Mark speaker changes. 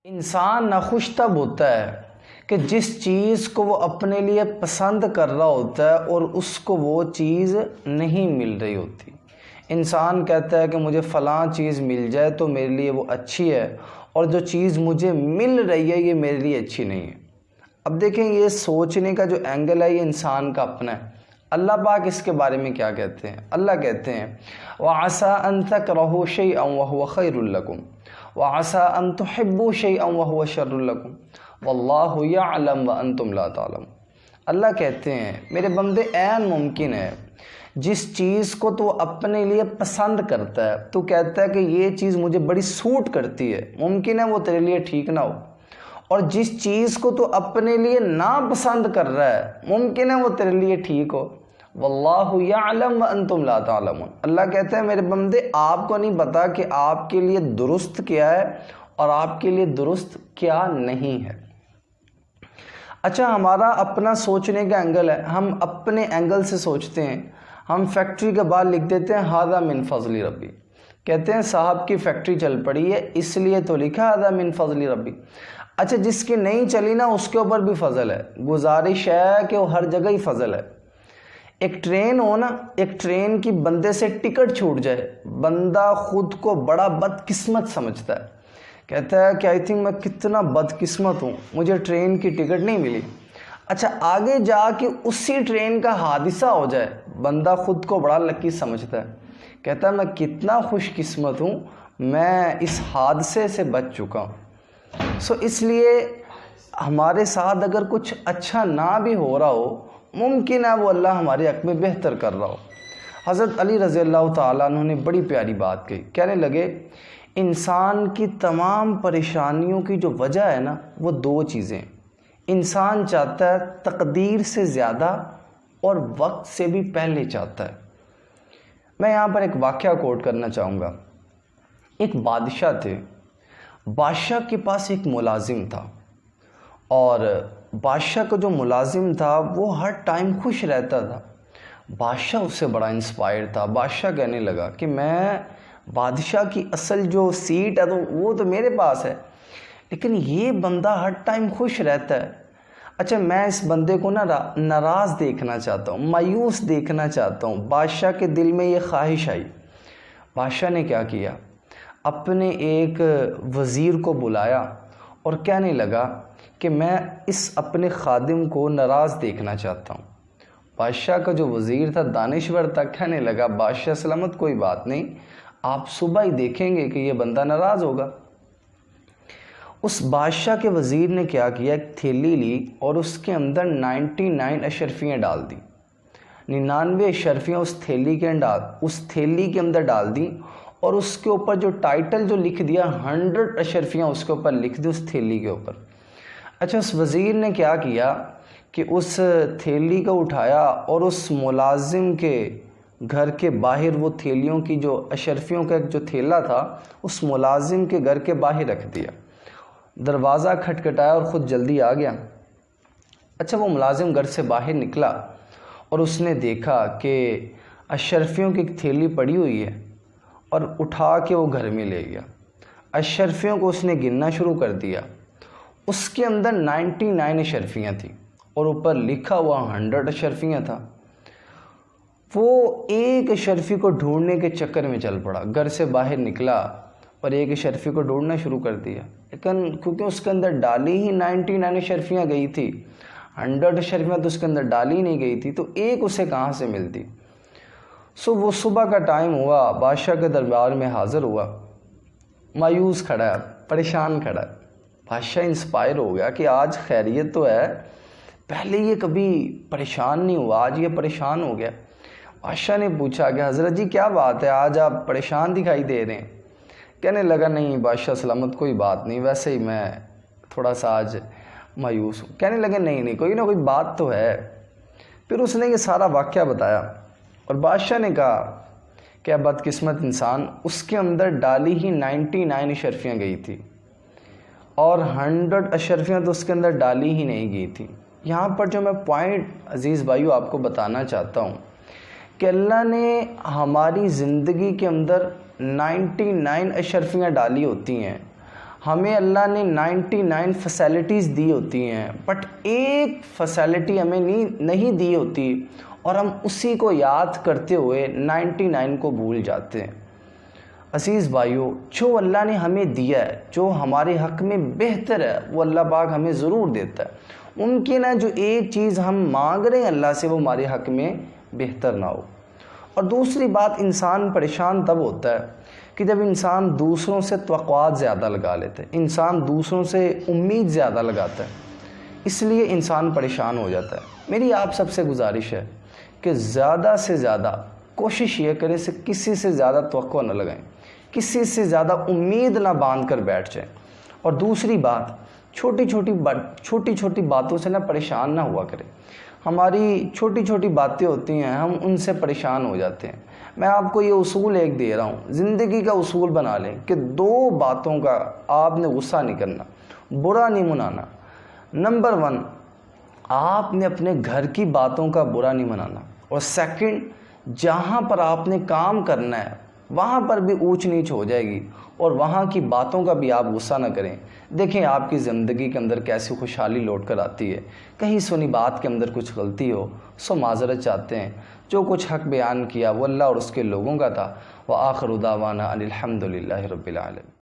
Speaker 1: انسان ناخوش تب ہوتا ہے کہ جس چیز کو وہ اپنے لیے پسند کر رہا ہوتا ہے اور اس کو وہ چیز نہیں مل رہی ہوتی۔ انسان کہتا ہے کہ مجھے فلاں چیز مل جائے تو میرے لیے وہ اچھی ہے، اور جو چیز مجھے مل رہی ہے یہ میرے لیے اچھی نہیں ہے۔ اب دیکھیں یہ سوچنے کا جو اینگل ہے یہ انسان کا اپنا ہے۔ اللہ پاک اس کے بارے میں کیا کہتے ہیں؟ اللہ کہتے ہیں وَعَسَىٰ أَن تَكْرَهُوا شَيْئًا وَهُوَ خَيْرٌ لَكُمْ وَعَسَىٰ أَن تُحِبُّوا شَيْئًا وَهُوَ شَرٌّ لَكُمْ وَاللَّهُ يَعْلَمُ وَأَنتُمْ لَا تَعْلَمُونَ۔ اللہ کہتے ہیں میرے بندے عین ممکن ہے جس چیز کو تو اپنے لیے پسند کرتا ہے، تو کہتا ہے کہ یہ چیز مجھے بڑی سوٹ کرتی ہے، ممکن ہے وہ تیرے لیے ٹھیک نہ ہو، اور جس چیز کو تو اپنے لیے ناپسند کر رہا ہے ممکن ہے وہ تیرے لیے ٹھیک ہو۔ واللہ یعلم وانتم لا تعلمون۔ اللہ کہتا ہے میرے بندے آپ کو نہیں پتا کہ آپ کے لیے درست کیا ہے اور آپ کے لیے درست کیا نہیں ہے۔ اچھا ہمارا اپنا سوچنے کا اینگل ہے، ہم اپنے اینگل سے سوچتے ہیں۔ ہم فیکٹری کے بعد لکھ دیتے ہیں ھذا من فضل ربی، کہتے ہیں صاحب کی فیکٹری چل پڑی ہے اس لیے تو لکھا ھذا من فضل ربی۔ اچھا جس کی نہیں چلی نا اس کے اوپر بھی فضل ہے، گزارش ہے کہ وہ ہر جگہ ہی فضل ہے۔ ایک ٹرین ہو نا، ایک ٹرین کی بندے سے ٹکٹ چھوٹ جائے، بندہ خود کو بڑا بدقسمت سمجھتا ہے، کہتا ہے کہ آئی تھنک میں کتنا بدقسمت ہوں، مجھے ٹرین کی ٹکٹ نہیں ملی۔ اچھا آگے جا کے اسی ٹرین کا حادثہ ہو جائے، بندہ خود کو بڑا لکی سمجھتا ہے، کہتا ہے میں کتنا خوش قسمت ہوں، میں اس حادثے سے بچ چکا ہوں۔ اس لیے ہمارے ساتھ اگر کچھ اچھا نہ بھی ہو رہا ہو، ممکن ہے وہ اللہ ہمارے حق میں بہتر کر رہا ہو۔ حضرت علی رضی اللہ تعالیٰ عنہ نے بڑی پیاری بات کہی، کہنے لگے انسان کی تمام پریشانیوں کی جو وجہ ہے نا وہ دو چیزیں۔ انسان چاہتا ہے تقدیر سے زیادہ اور وقت سے بھی پہلے چاہتا ہے۔ میں یہاں پر ایک واقعہ کوٹ کرنا چاہوں گا۔ ایک بادشاہ تھے، بادشاہ کے پاس ایک ملازم تھا، اور بادشاہ کا جو ملازم تھا وہ ہر ٹائم خوش رہتا تھا۔ بادشاہ اس سے بڑا انسپائر تھا، بادشاہ کہنے لگا کہ میں بادشاہ کی اصل جو سیٹ ہے تو وہ تو میرے پاس ہے، لیکن یہ بندہ ہر ٹائم خوش رہتا ہے۔ اچھا میں اس بندے کو نا ناراض دیکھنا چاہتا ہوں، مایوس دیکھنا چاہتا ہوں۔ بادشاہ کے دل میں یہ خواہش آئی۔ بادشاہ نے کیا کیا، اپنے ایک وزیر کو بلایا اور کہنے لگا کہ میں اس اپنے خادم کو ناراض دیکھنا چاہتا ہوں۔ بادشاہ کا جو وزیر تھا دانشور تھا، کہنے لگا بادشاہ سلامت کوئی بات نہیں، آپ صبح ہی دیکھیں گے کہ یہ بندہ ناراض ہوگا۔ اس بادشاہ کے وزیر نے کیا کیا، ایک تھیلی لی اور اس کے اندر 99 اشرفیاں ڈال دی، 99 اشرفیاں اس تھیلی کے اندر ڈال دی، اور اس کے اوپر جو ٹائٹل جو لکھ دیا 100 اشرفیاں اس کے اوپر لکھ دی اس تھیلی کے اوپر۔ اچھا اس وزیر نے کیا کیا کہ اس تھیلی کو اٹھایا اور اس ملازم کے گھر کے باہر وہ تھیلیوں کی جو اشرفیوں کا ایک جو تھیلا تھا اس ملازم کے گھر کے باہر رکھ دیا، دروازہ کھٹکھٹایا اور خود جلدی آ گیا۔ اچھا وہ ملازم گھر سے باہر نکلا اور اس نے دیکھا کہ اشرفیوں کی ایک تھیلی پڑی ہوئی ہے، اور اٹھا کے وہ گھر میں لے گیا۔ اشرفیوں کو اس نے گننا شروع کر دیا، اس کے اندر 99 اشرفیاں تھیں اور اوپر لکھا ہوا 100 اشرفیاں تھا۔ وہ ایک اشرفی کو ڈھونڈنے کے چکر میں چل پڑا، گھر سے باہر نکلا اور ایک اشرفی کو ڈھونڈنا شروع کر دیا، لیکن کیونکہ اس کے اندر ڈالی ہی 99 اشرفیاں گئی تھی، 100 اشرفیاں تو اس کے اندر ڈالی نہیں گئی تھی، تو ایک اسے کہاں سے ملتی۔ وہ صبح کا ٹائم ہوا، بادشاہ کے دربار میں حاضر ہوا، مایوس کھڑا ہے، پریشان کھڑا ہے۔ بادشاہ انسپائر ہو گیا کہ آج خیریت تو ہے، پہلے یہ کبھی پریشان نہیں ہوا، آج یہ پریشان ہو گیا۔ بادشاہ نے پوچھا کہ حضرت جی کیا بات ہے، آج آپ پریشان دکھائی دے رہے ہیں؟ کہنے لگا نہیں بادشاہ سلامت کوئی بات نہیں، ویسے ہی میں تھوڑا سا آج مایوس ہوں۔ کہنے لگے نہیں کوئی نہ کوئی بات تو ہے۔ پھر اس نے یہ سارا واقعہ بتایا اور بادشاہ نے کہا کہ بدقسمت انسان، اس کے اندر ڈالی ہی 99 اشرفیاں گئی تھی اور 100 اشرفیاں تو اس کے اندر ڈالی ہی نہیں گئی تھی۔ یہاں پر جو میں پوائنٹ عزیز بھائیو آپ کو بتانا چاہتا ہوں کہ اللہ نے ہماری زندگی کے اندر 99 اشرفیاں ڈالی ہوتی ہیں، ہمیں اللہ نے 99 فیسلٹیز دی ہوتی ہیں، بٹ ایک فیسلٹی ہمیں نہیں دی ہوتی، اور ہم اسی کو یاد کرتے ہوئے 99 کو بھول جاتے ہیں۔ عزیز بھائیو، جو اللہ نے ہمیں دیا ہے، جو ہمارے حق میں بہتر ہے، وہ اللہ پاک ہمیں ضرور دیتا ہے۔ ممکن ہے جو ایک چیز ہم مانگ رہے ہیں اللہ سے، وہ ہمارے حق میں بہتر نہ ہو۔ اور دوسری بات، انسان پریشان تب ہوتا ہے کہ جب انسان دوسروں سے توقعات زیادہ لگا لیتے ہیں، انسان دوسروں سے امید زیادہ لگاتا ہے، اس لیے انسان پریشان ہو جاتا ہے۔ میری آپ سب سے گزارش ہے کہ زیادہ سے زیادہ کوشش یہ کریں کہ کسی سے زیادہ توقع نہ لگائیں، کسی سے زیادہ امید نہ باندھ کر بیٹھ جائیں۔ اور دوسری بات، چھوٹی چھوٹی باتوں سے نہ پریشان نہ ہوا کریں۔ ہماری چھوٹی چھوٹی باتیں ہوتی ہیں، ہم ان سے پریشان ہو جاتے ہیں۔ میں آپ کو یہ اصول ایک دے رہا ہوں، زندگی کا اصول بنا لیں کہ 2 باتوں کا آپ نے غصہ نہیں کرنا، برا نہیں منانا۔ نمبر 1، آپ نے اپنے گھر کی باتوں کا برا نہیں منانا، اور سیکنڈ، جہاں پر آپ نے کام کرنا ہے وہاں پر بھی اونچ نیچ ہو جائے گی، اور وہاں کی باتوں کا بھی آپ غصہ نہ کریں۔ دیکھیں آپ کی زندگی کے اندر کیسی خوشحالی لوٹ کر آتی ہے۔ کہیں سنی بات کے اندر کچھ غلطی ہو سو معذرت چاہتے ہیں۔ جو کچھ حق بیان کیا وہ اللہ اور اس کے لوگوں کا تھا۔ وآخر دعوانا ان الحمد للہ رب العالمین۔